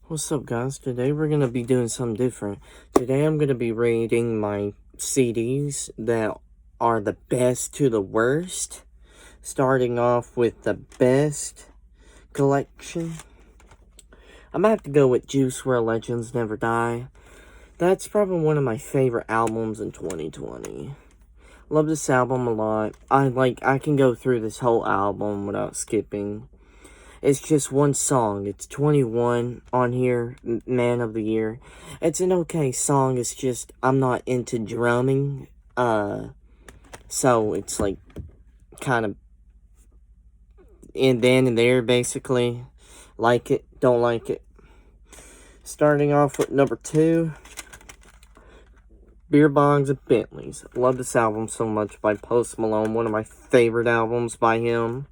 What's up, guys? Today we're going to be doing something different. Today I'm going to be rating my CDs that are the best to the worst. Starting off with the best collection. I'm going to have to go with Juice WRLD Legends Never Die. That's probably one of my favorite albums in 2020. Love this album a lot. I can go through this whole album without skipping. It's just one song. It's 21 on here, Man of the Year. It's an okay song. It's just, I'm not into drumming. So it's like, kind of, in then and there, basically. Like it, don't like it. Starting off with number 2, Beer Bongs and Bentleys. Love this album so much by Post Malone. One of my favorite albums by him.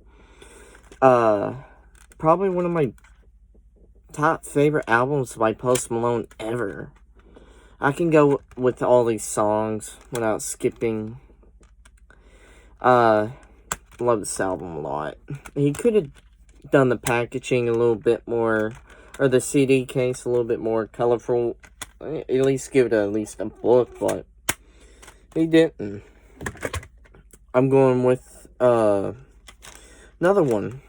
Probably one of my top favorite albums by Post Malone ever. I can go with all these songs without skipping. Love this album a lot. He could have done the packaging a little bit more, or the CD case a little bit more colorful. At least give it at least a book, but he didn't. I'm going with another one.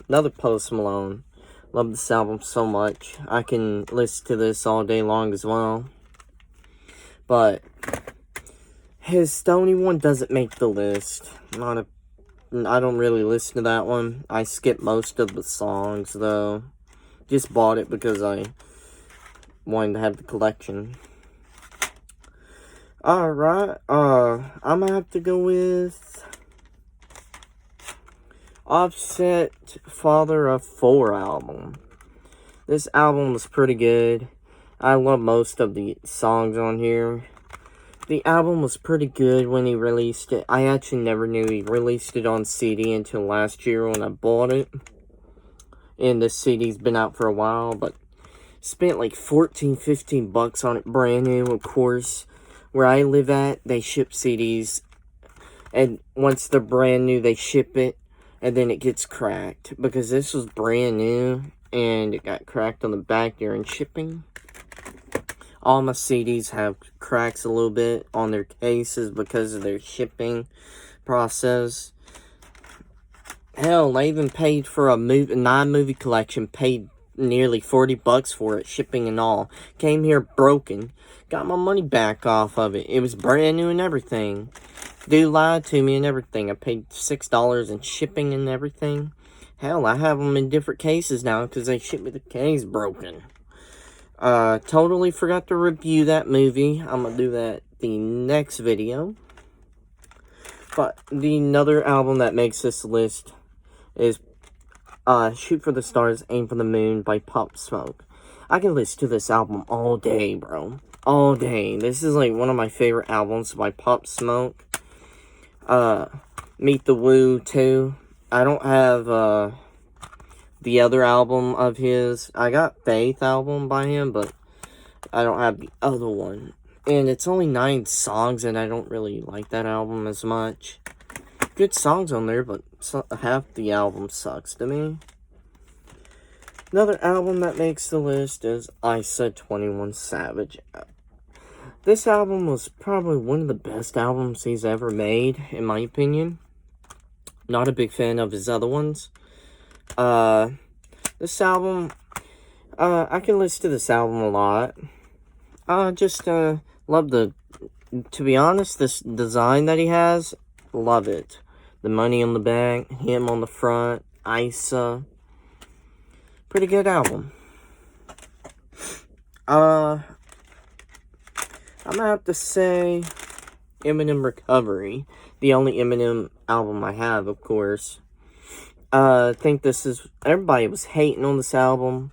Another Post Malone. Love this album so much. I can listen to this all day long as well. But his Stoney one doesn't make the list. I don't really listen to that one. I skip most of the songs though. Just bought it because I wanted to have the collection. Alright, I'm gonna have to go with Offset Father of 4 album. This album was pretty good. I love most of the songs on here. The album was pretty good when he released it. I actually never knew he released it on CD until last year when I bought it. And the CD's been out for a while, but spent like 14-15 bucks on it brand new. Of course, where I live at, they ship CDs, and once they're brand new, they ship it. And then it gets cracked. Because this was brand new. And it got cracked on the back during shipping. All my CDs have cracks a little bit on their cases. Because of their shipping process. Hell, I even paid for a non-movie collection. Paid nearly 40 bucks for it. Shipping and all. Came here broken. Got my money back off of it. It was brand new and everything. Dude lied to me and everything. I paid $6 in shipping and everything. Hell, I have them in different cases now because they shipped me the case broken. Totally forgot to review that movie. I'm going to do that the next video. But another album that makes this list is Shoot for the Stars, Aim for the Moon by Pop Smoke. I can listen to this album all day, bro. All day. This is like one of my favorite albums by Pop Smoke. Meet the Woo too. I don't have the other album of his. I got Faith album by him, but I don't have the other one. And it's only 9 songs, and I don't really like that album as much. Good songs on there, but half the album sucks to me. Another album that makes the list is Issa 21 Savage. This album was probably one of the best albums he's ever made, in my opinion. Not a big fan of his other ones. This album, I can listen to this album a lot. Love to be honest, this design that he has, love it. The money on the back, him on the front, Issa. Pretty good album. I'm gonna have to say Eminem Recovery. The only Eminem album I have, of course. I think everybody was hating on this album.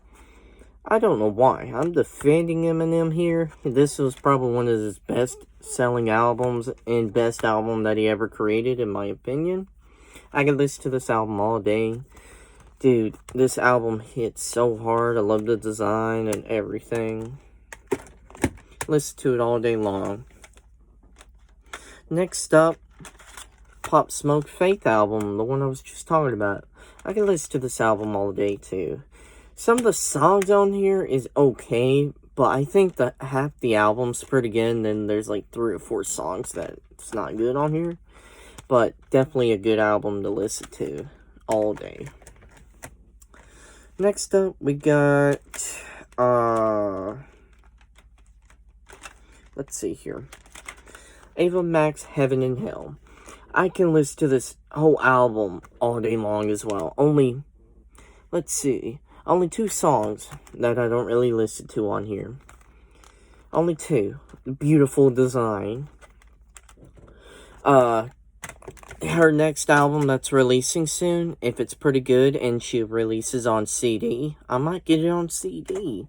I don't know why. I'm defending Eminem here. This was probably one of his best-selling albums and best album that he ever created, in my opinion. I can listen to this album all day. Dude, this album hits so hard. I love the design and everything. Listen to it all day long. Next up, Pop Smoke Faith album, the one I was just talking about. I can listen to this album all day too. Some of the songs on here is okay, but I think that half the album's pretty good, and then there's like 3 or 4 songs that's not good on here. But definitely a good album to listen to all day. Next up, we got, let's see here. Ava Max, Heaven and Hell. I can listen to this whole album all day long as well. Only 2 songs that I don't really listen to on here. Only 2. Beautiful Design. Her next album that's releasing soon, if it's pretty good and she releases on CD, I might get it on CD.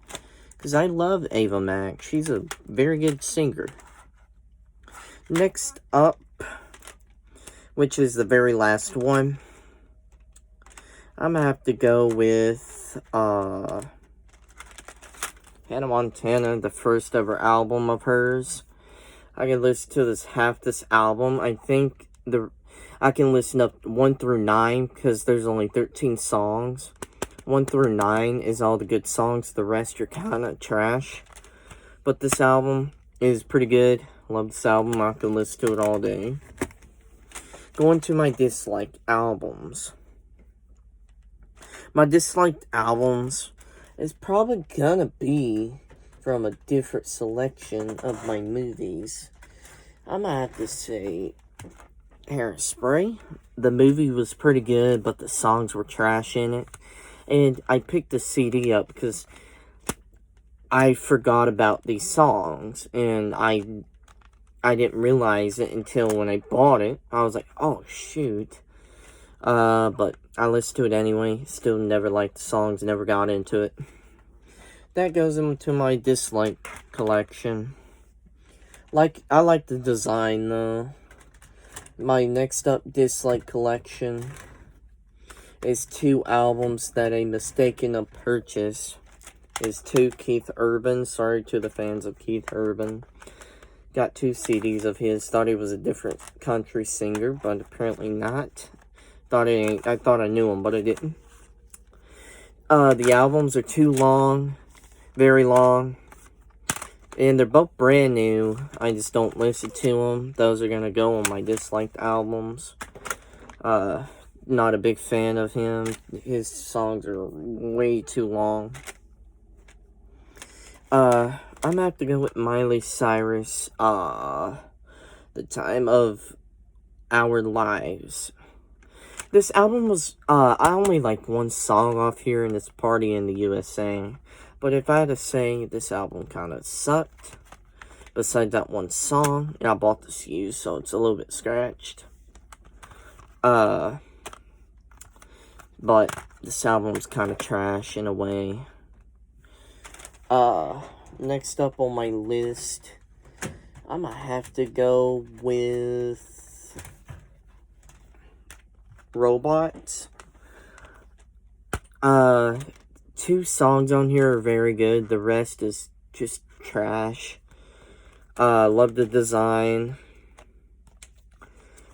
Because I love Ava Max. She's a very good singer. Next up, which is the very last one, I'm going to have to go with Hannah Montana, the first ever album of hers. I can listen to half this album. I think I can listen up 1 through 9 because there's only 13 songs. 1 through 9 is all the good songs. The rest are kind of trash. But this album is pretty good. Love this album. I can listen to it all day. Going to my disliked albums. My disliked albums is probably gonna be from a different selection of my movies. I'm gonna have to say Hairspray. The movie was pretty good, but the songs were trash in it. And I picked the CD up because I forgot about these songs, and I didn't realize it until when I bought it. I was like, oh shoot. But I listened to it anyway. Still never liked the songs, never got into it. That goes into my dislike collection. I like the design though. My next up dislike collection is 2 albums that a mistaken purchase. Is 2 Keith Urban. Sorry to the fans of Keith Urban. Got 2 CDs of his. Thought he was a different country singer, but apparently not. I thought I knew him, but I didn't. The albums are too long. Very long. And they're both brand new. I just don't listen to them. Those are gonna go on my disliked albums. Not a big fan of him. His songs are way too long. I'm gonna have to go with Miley Cyrus. The Time of Our Lives. This album was, I only like 1 song off here, and it's Party in the USA. But if I had to say, this album kind of sucked. Besides that 1 song, and I bought this used, so it's a little bit scratched. But this album's kind of trash in a way. Next up on my list, I'm gonna have to go with Robots. 2 songs on here are very good. The rest is just trash. Love the design.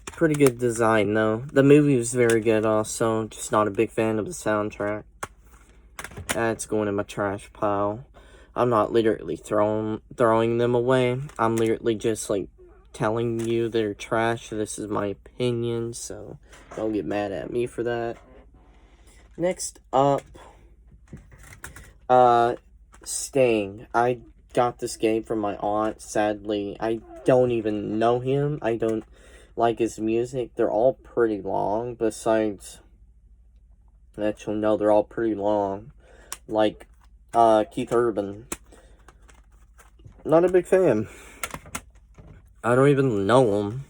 Pretty good design, though. The movie was very good, also. Just not a big fan of the soundtrack. That's going in my trash pile. I'm not literally throwing them away. I'm literally just, like, telling you they're trash. This is my opinion, so don't get mad at me for that. Next up, Sting. I got this game from my aunt. Sadly, I don't even know him. I don't like his music. They're all pretty long. Besides that, you'll know they're all pretty long. Like Keith Urban. Not a big fan. I don't even know him.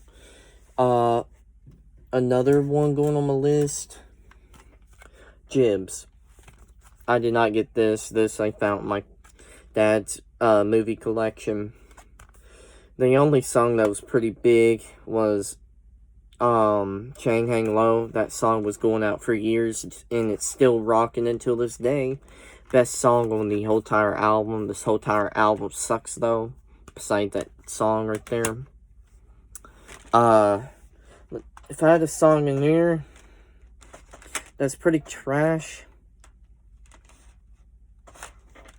Another one going on my list. Jibs. I did not get this. This I found in my dad's movie collection. The only song that was pretty big was Chang Hang Low. That song was going out for years, and it's still rocking until this day. Best song on the whole entire album. This whole entire album sucks, though. Besides that song right there. If I had a song in here that's pretty trash,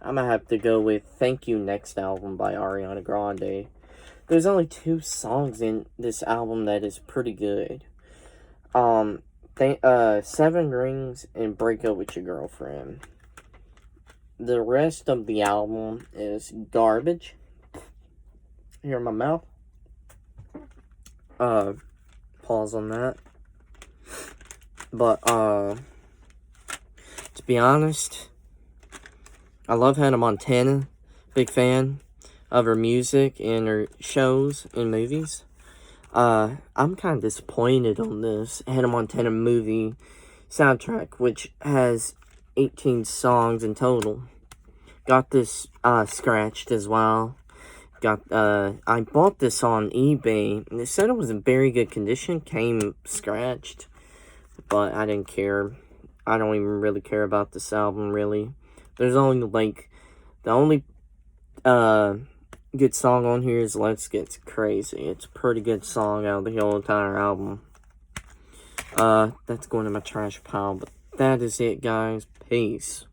I'm gonna have to go with Thank You Next Album by Ariana Grande. There's only 2 songs in this album that is pretty good. 7 Rings and Break Up With Your Girlfriend. The rest of the album is garbage. Here in my mouth. Pause on that. But, to be honest, I love Hannah Montana. Big fan of her music and her shows and movies. I'm kind of disappointed on this Hannah Montana movie soundtrack, which has 18 songs in total. Got this, scratched as well. I bought this on eBay, and it said it was in very good condition, came scratched, but I didn't care. I don't even really care about this album, really. There's only, the only, good song on here is Let's Get Crazy. It's a pretty good song out of the whole entire album. That's going in my trash pile, but that is it, guys. Peace.